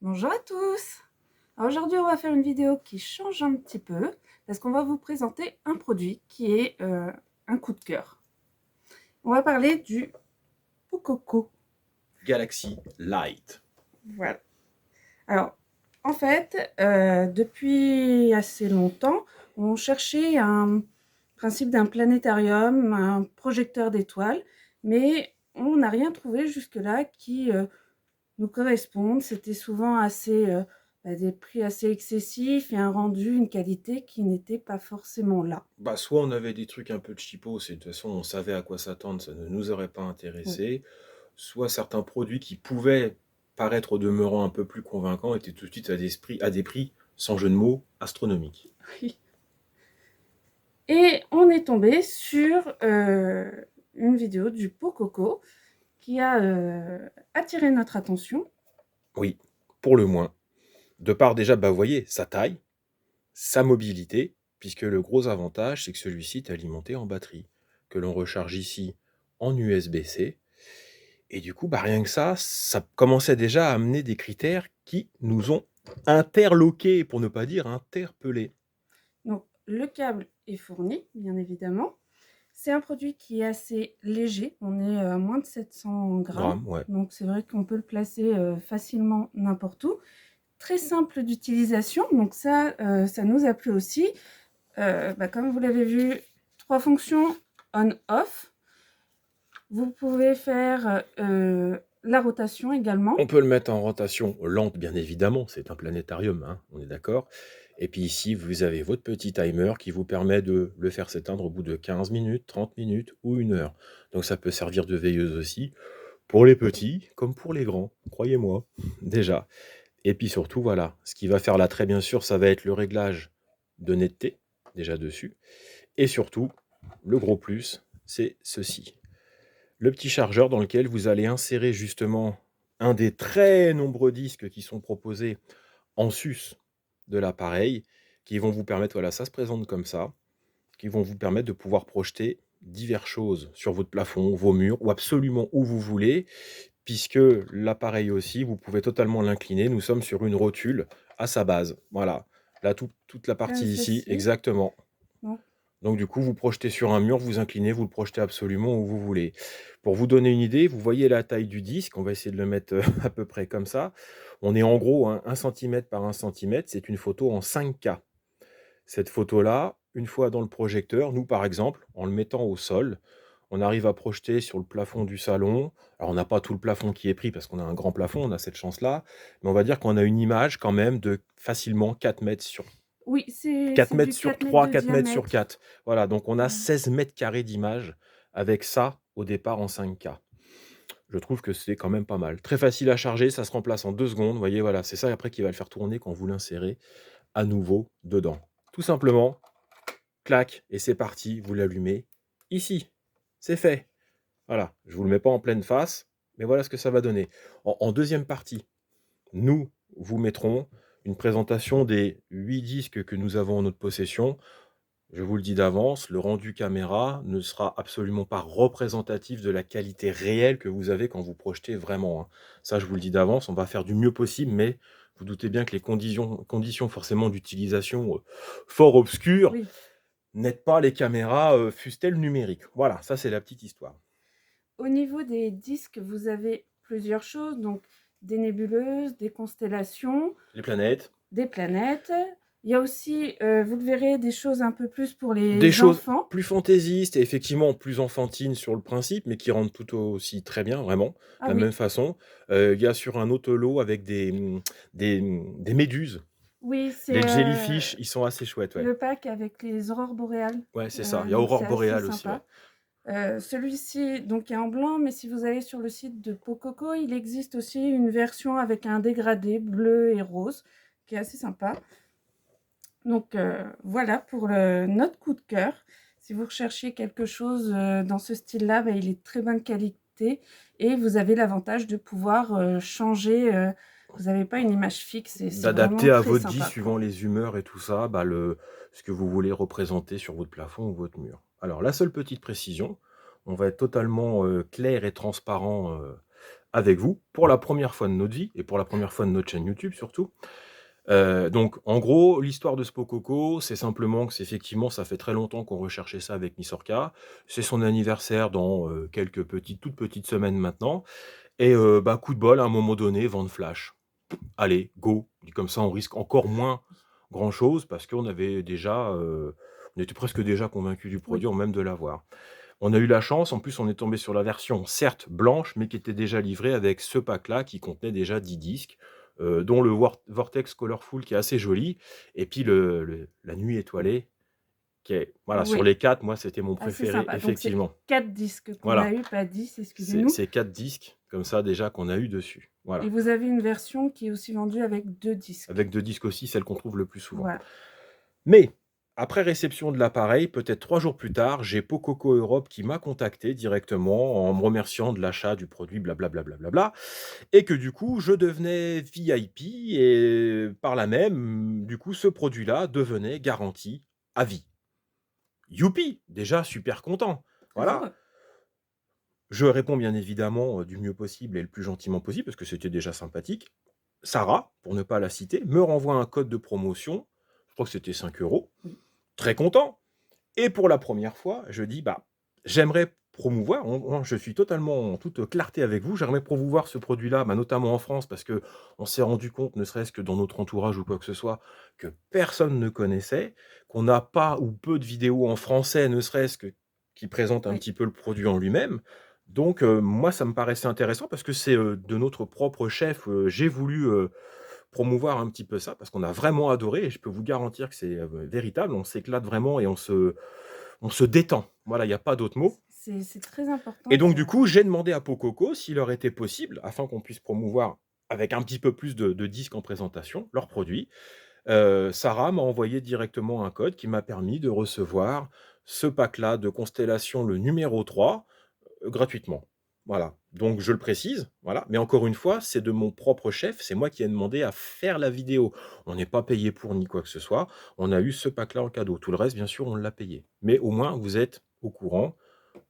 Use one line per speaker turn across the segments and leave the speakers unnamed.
Bonjour à tous. Alors aujourd'hui, on va faire une vidéo qui change un petit peu parce qu'on va vous présenter un produit qui est un coup de cœur. On va parler du Pococo.
Galaxy Light.
Voilà. Alors, en fait, depuis assez longtemps, on cherchait un principe d'un planétarium, un projecteur d'étoiles, mais on n'a rien trouvé jusque-là qui nous corresponde. C'était souvent assez, des prix assez excessifs et un rendu, une qualité qui n'était pas forcément là.
Bah, soit on avait des trucs un peu cheapos, et de toute façon on savait à quoi s'attendre, ça ne nous aurait pas
Oui.
intéressé. Soit certains produits qui pouvaient paraître au demeurant un peu plus convaincants étaient tout de suite à des prix, sans jeu de mots, astronomiques.
Et on est tombé sur une vidéo du Pococo qui a attiré notre attention.
Oui, pour le moins. De part déjà, bah, vous voyez, sa taille, sa mobilité, puisque le gros avantage, c'est que celui-ci est alimenté en batterie, que l'on recharge ici en USB-C. Et du coup, bah, rien que ça commençait déjà à amener des critères qui nous ont interloqués, pour ne pas dire interpellés.
Donc le câble est fourni, bien évidemment. C'est un produit qui est assez léger, on est à moins de 700 grammes,
Grammes, ouais.
donc c'est vrai qu'on peut le placer facilement n'importe où. Très simple d'utilisation, donc ça nous a plu aussi. Comme vous l'avez vu, 3 fonctions on-off. Vous pouvez faire la rotation également.
On peut le mettre en rotation lente, bien évidemment, c'est un planétarium, hein, on est d'accord. Et puis ici, vous avez votre petit timer qui vous permet de le faire s'éteindre au bout de 15 minutes, 30 minutes ou 1 heure. Donc ça peut servir de veilleuse aussi, pour les petits comme pour les grands, croyez-moi, déjà. Et puis surtout, voilà, ce qui va faire l'attrait, bien sûr, ça va être le réglage de netteté, déjà dessus. Et surtout, le gros plus, c'est ceci. Le petit chargeur dans lequel vous allez insérer justement un des très nombreux disques qui sont proposés en sus de l'appareil, qui vont vous permettre, voilà, ça se présente comme ça, qui vont vous permettre de pouvoir projeter diverses choses sur votre plafond, vos murs ou absolument où vous voulez, puisque l'appareil aussi, vous pouvez totalement l'incliner. Nous sommes sur une rotule à sa base. Voilà, là, toute la
Comme
partie ici,
ceci.
exactement.
Donc,
Donc du coup, vous projetez sur un mur, vous inclinez, vous le projetez absolument où vous voulez. Pour vous donner une idée, vous voyez la taille du disque, on va essayer de le mettre à peu près comme ça. On est en gros 1 cm par 1 cm, c'est une photo en 5K. Cette photo-là, une fois dans le projecteur, nous par exemple, en le mettant au sol, on arrive à projeter sur le plafond du salon. Alors on n'a pas tout le plafond qui est pris parce qu'on a un grand plafond, on a cette chance-là, mais on va dire qu'on a une image quand même de facilement 4 mètres sur
oui,
4
c'est
mètres
du
sur
4 mètres
3,
de
4 mètres sur
diamètre.
4. Voilà, donc on a
Voilà.
16 mètres carrés d'image avec ça au départ en 5K. Je trouve que c'est quand même pas mal. Très facile à charger, ça se remplace en 2 secondes. Vous voyez, voilà, c'est ça après qui va le faire tourner quand vous l'insérez à nouveau dedans. Tout simplement, clac, et c'est parti, vous l'allumez ici. C'est fait. Voilà, je vous le mets pas en pleine face, mais voilà ce que ça va donner. En deuxième partie, nous vous mettrons une présentation des 8 disques que nous avons en notre possession. Je vous le dis d'avance, le rendu caméra ne sera absolument pas représentatif de la qualité réelle que vous avez quand vous projetez vraiment, hein. Ça, je vous le dis d'avance, on va faire du mieux possible, mais vous doutez bien que les conditions forcément d'utilisation fort obscures
Oui.
n'aident pas les caméras, fussent-elles numériques. Voilà, ça c'est la petite histoire.
Au niveau des disques, vous avez plusieurs choses, donc des nébuleuses, des constellations,
Les planètes,
des planètes. Il y a aussi, vous le verrez, des choses un peu plus pour
des
les
choses
enfants.
plus fantaisistes et effectivement plus enfantines sur le principe, mais qui rendent tout aussi très bien, vraiment, de
Ah
la
oui,
même façon. Il y a sur un autre lot avec des méduses.
oui, c'est
Les jellyfish, ils sont assez chouettes, ouais.
le pack avec les aurores boréales,
Ouais, c'est ça. Il y a
donc
aurore
c'est assez
boréale aussi, ouais.
sympa. Celui-ci donc est en blanc, mais si vous allez sur le site de Pococo, il existe aussi une version avec un dégradé bleu et rose qui est assez sympa. Donc voilà pour notre coup de cœur. Si vous recherchez quelque chose dans ce style-là, il est de très bonne qualité et vous avez l'avantage de pouvoir changer. Vous n'avez pas une image fixe et c'est vraiment
D'adapter à
très
votre guise,
sympa,
suivant
quoi.
les humeurs et tout ça, bah, ce que vous voulez représenter sur votre plafond ou votre mur. Alors la seule petite précision, on va être totalement, clair et transparent, avec vous pour la première fois de notre vie et pour la première fois de notre chaîne YouTube surtout. Donc en gros, l'histoire de Spococo, c'est simplement que c'est effectivement, ça fait très longtemps qu'on recherchait ça avec Nissorka. C'est son anniversaire dans, quelques toutes petites semaines maintenant et bah, coup de bol, à un moment donné, vente flash. Allez, go! Dit comme ça, on risque encore moins grand chose parce qu'on avait déjà, on était presque déjà convaincus du
Oui.
produit avant même de l'avoir. On a eu la chance, en plus on est tombé sur la version certes blanche, mais qui était déjà livrée avec ce pack-là qui contenait déjà 10 disques, dont le Vortex Colorful qui est assez joli et puis la nuit étoilée qui est voilà, sur
Oui,
les 4, moi c'était mon
assez
préféré
sympa. Donc c'est
effectivement.
4 disques qu'on a
Voilà,
eu, pas 10,
c'est
excusez-nous.
4 disques comme ça déjà qu'on a eu dessus.
Et
Voilà.
vous avez une version qui est aussi vendue avec 2 disques.
Avec 2 disques aussi, celle qu'on trouve le plus souvent.
Voilà.
Mais, après réception de l'appareil, peut-être 3 jours plus tard, j'ai Pococo Europe qui m'a contacté directement en me remerciant de l'achat du produit blablabla et que du coup, je devenais VIP et par là même, du coup, ce produit-là devenait garanti à vie. Youpi! Déjà super content.
Très
Voilà.
heureux.
Je réponds bien évidemment, du mieux possible et le plus gentiment possible parce que c'était déjà sympathique. Sarah, pour ne pas la citer, me renvoie un code de promotion, je crois que c'était 5 €.
Oui.
Très content. Et pour la première fois, je dis: «Bah, j'aimerais promouvoir», je suis totalement en toute clarté avec vous, j'aimerais promouvoir ce produit-là, bah, notamment en France parce que on s'est rendu compte, ne serait-ce que dans notre entourage ou quoi que ce soit, que personne ne connaissait, qu'on n'a pas ou peu de vidéos en français, ne serait-ce que qui présentent un
Oui.
petit peu le produit en lui-même. Donc moi, ça me paraissait intéressant parce que c'est, de notre propre chef, j'ai voulu, promouvoir un petit peu ça parce qu'on a vraiment adoré et je peux vous garantir que c'est, véritable. On s'éclate vraiment et on se détend. Voilà, il y a pas d'autre mot
C'est très important
et donc du
ça.
coup, j'ai demandé à Pococo s'il leur était possible, afin qu'on puisse promouvoir avec un petit peu plus de disques en présentation, leurs produits. Sarah m'a envoyé directement un code qui m'a permis de recevoir ce pack-là de Constellation, le numéro 3 gratuitement. Voilà, donc je le précise, voilà, mais encore une fois, c'est de mon propre chef, c'est moi qui ai demandé à faire la vidéo. On n'est pas payé pour ni quoi que ce soit, on a eu ce pack-là en cadeau. Tout le reste, bien sûr, on l'a payé. Mais au moins, vous êtes au courant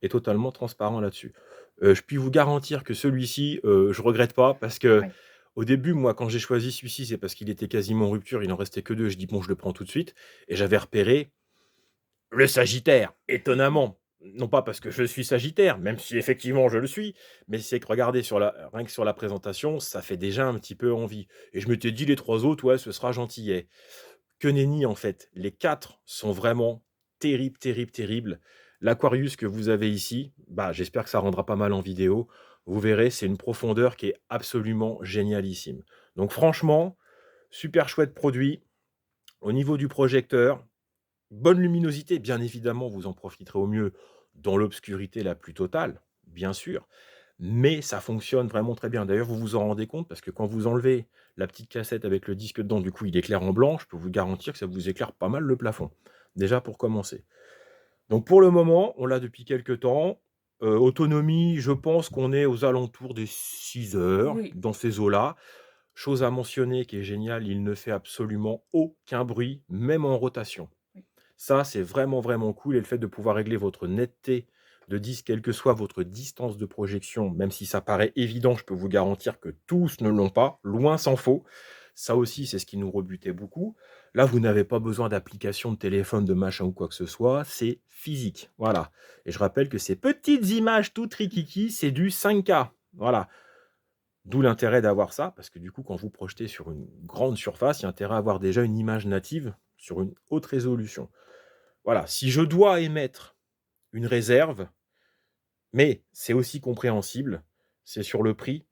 et totalement transparent là-dessus. Je puis vous garantir que celui-ci, je regrette pas parce que
Ouais.
au début, moi, quand j'ai choisi celui-ci, c'est parce qu'il était quasiment en rupture, il en restait que 2. Je dis: «Bon, je le prends tout de suite» et j'avais repéré le Sagittaire, étonnamment. Non pas parce que je suis Sagittaire, même si effectivement je le suis, mais c'est que regardez rien que sur la présentation, ça fait déjà un petit peu envie et je m'étais dit: «Les 3 autres, ouais, ce sera gentillet». Que nenni en fait, les 4 sont vraiment terribles, terribles, terribles. L'Aquarius que vous avez ici, bah, j'espère que ça rendra pas mal en vidéo. Vous verrez, c'est une profondeur qui est absolument génialissime. Donc franchement, super chouette produit. Au niveau du projecteur, bonne luminosité, bien évidemment, vous en profiterez au mieux dans l'obscurité la plus totale, bien sûr, mais ça fonctionne vraiment très bien. D'ailleurs, vous vous en rendez compte parce que quand vous enlevez la petite cassette avec le disque dedans, du coup, il éclaire en blanc, je peux vous garantir que ça vous éclaire pas mal le plafond, déjà pour commencer. Donc pour le moment, on l'a depuis quelque temps. Autonomie, je pense qu'on est aux alentours des 6 heures,
Oui.
dans ces eaux-là. Chose à mentionner qui est géniale, il ne fait absolument aucun bruit, même en rotation.
Oui.
Ça, c'est vraiment, vraiment cool et le fait de pouvoir régler votre netteté de disque, quelle que soit votre distance de projection, même si ça paraît évident, je peux vous garantir que tous ne l'ont pas, loin s'en faut. Ça aussi, c'est ce qui nous rebutait beaucoup. Là, vous n'avez pas besoin d'application de téléphone, de machin ou quoi que ce soit, c'est physique. Voilà. Et je rappelle que ces petites images toutes rikiki, c'est du 5K. Voilà. D'où l'intérêt d'avoir ça, parce que du coup, quand vous projetez sur une grande surface, il y a intérêt à avoir déjà une image native sur une haute résolution. Voilà, si je dois émettre une réserve, mais c'est aussi compréhensible, c'est sur le prix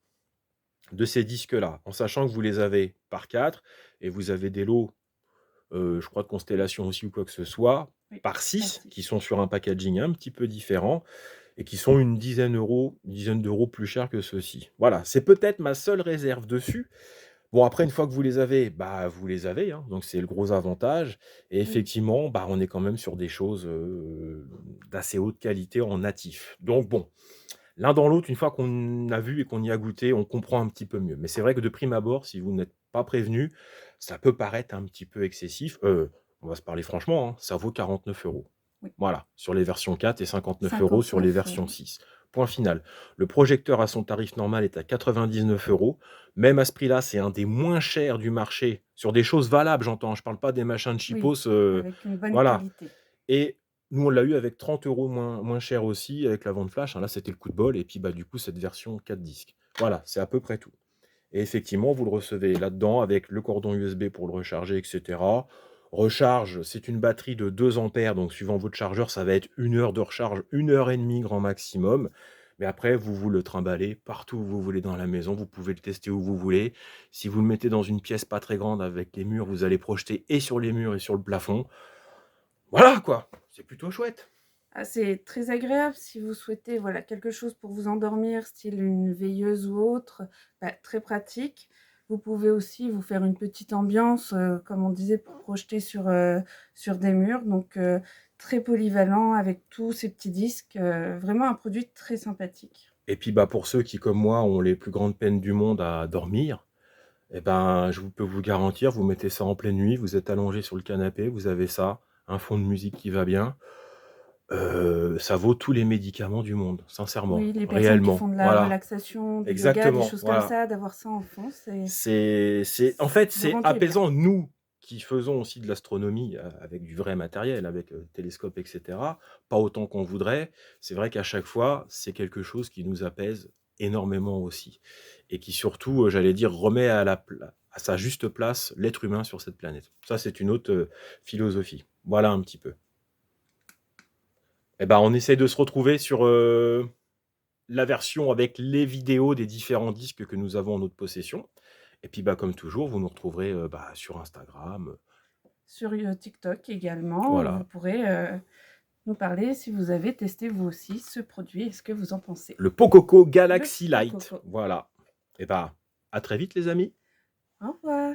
de ces disques-là, en sachant que vous les avez par 4 et vous avez des lots, je crois de Constellation aussi ou quoi que ce soit,
Oui.
par 6
Merci.
qui sont sur un packaging un petit peu différent et qui sont une dizaine d'euros plus chers que ceux-ci. Voilà, c'est peut-être ma seule réserve dessus. Bon après une fois que vous les avez, bah, vous les avez, hein, donc c'est le gros avantage et
Oui.
effectivement, bah, on est quand même sur des choses, d'assez haute qualité en natif. Donc bon, l'un dans l'autre, une fois qu'on a vu et qu'on y a goûté, on comprend un petit peu mieux. Mais c'est vrai que de prime abord, si vous n'êtes pas prévenu, ça peut paraître un petit peu excessif. On va se parler franchement, hein, ça vaut 49 €.
Oui.
Voilà, sur les versions 4 et 59 € sur les
59
versions
€.
6. Point final. Le projecteur à son tarif normal est à 99 €. Même à ce prix-là, c'est un des moins chers du marché, sur des choses valables, j'entends, je parle pas des machins de
Oui,
cheapos,
avec une bonne
voilà.
qualité.
Et nous, on l'a eu avec 30 € moins cher aussi, avec la vente flash, hein. Là, c'était le coup de bol et puis, bah, du coup, cette version 4 disques. Voilà, c'est à peu près tout. Et effectivement, vous le recevez là-dedans avec le cordon USB pour le recharger, et cetera. Recharge, c'est une batterie de 2 ampères, donc suivant votre chargeur, ça va être 1 heure de recharge, 1 heure et demie grand maximum. Mais après, vous le trimballez partout où vous voulez dans la maison, vous pouvez le tester où vous voulez. Si vous le mettez dans une pièce pas très grande avec les murs, vous allez projeter et sur les murs et sur le plafond. Voilà quoi, c'est plutôt chouette.
Ah, c'est très agréable si vous souhaitez, voilà, quelque chose pour vous endormir, style une veilleuse ou autre, bah, très pratique. Vous pouvez aussi vous faire une petite ambiance, comme on disait, pour projeter sur des murs. Donc, très polyvalent avec tous ces petits disques. Vraiment un produit très sympathique.
Et puis, bah, pour ceux qui, comme moi, ont les plus grandes peines du monde à dormir, eh ben, peux vous garantir, vous mettez ça en pleine nuit, vous êtes allongé sur le canapé, vous avez ça, un fond de musique qui va bien, ça vaut tous les médicaments du monde, sincèrement,
Oui, les personnes qui
réellement.
font de la
Voilà,
relaxation, du yoga, des
exactement,
choses comme
voilà.
ça, d'avoir ça en fond,
En fait,
vous
c'est
rentrez bien.
apaisant. Nous, qui faisons aussi de l'astronomie, avec du vrai matériel, avec, télescope et cetera, pas autant qu'on voudrait. C'est vrai qu'à chaque fois, c'est quelque chose qui nous apaise énormément aussi et qui surtout, j'allais dire, remet à sa juste place l'être humain sur cette planète. Ça, c'est une autre, philosophie. Voilà un petit peu. Et ben, on essaie de se retrouver sur, la version avec les vidéos des différents disques que nous avons en notre possession. Et puis, bah, comme toujours, vous nous retrouverez, bah, sur Instagram,
Sur TikTok également, vous
voilà.
pourrez nous parler si vous avez testé vous aussi ce produit et ce que vous en pensez.
Le Pococo
Le
Galaxy Light,
Pococo.
voilà. Et bah, à très vite les amis.
Au revoir.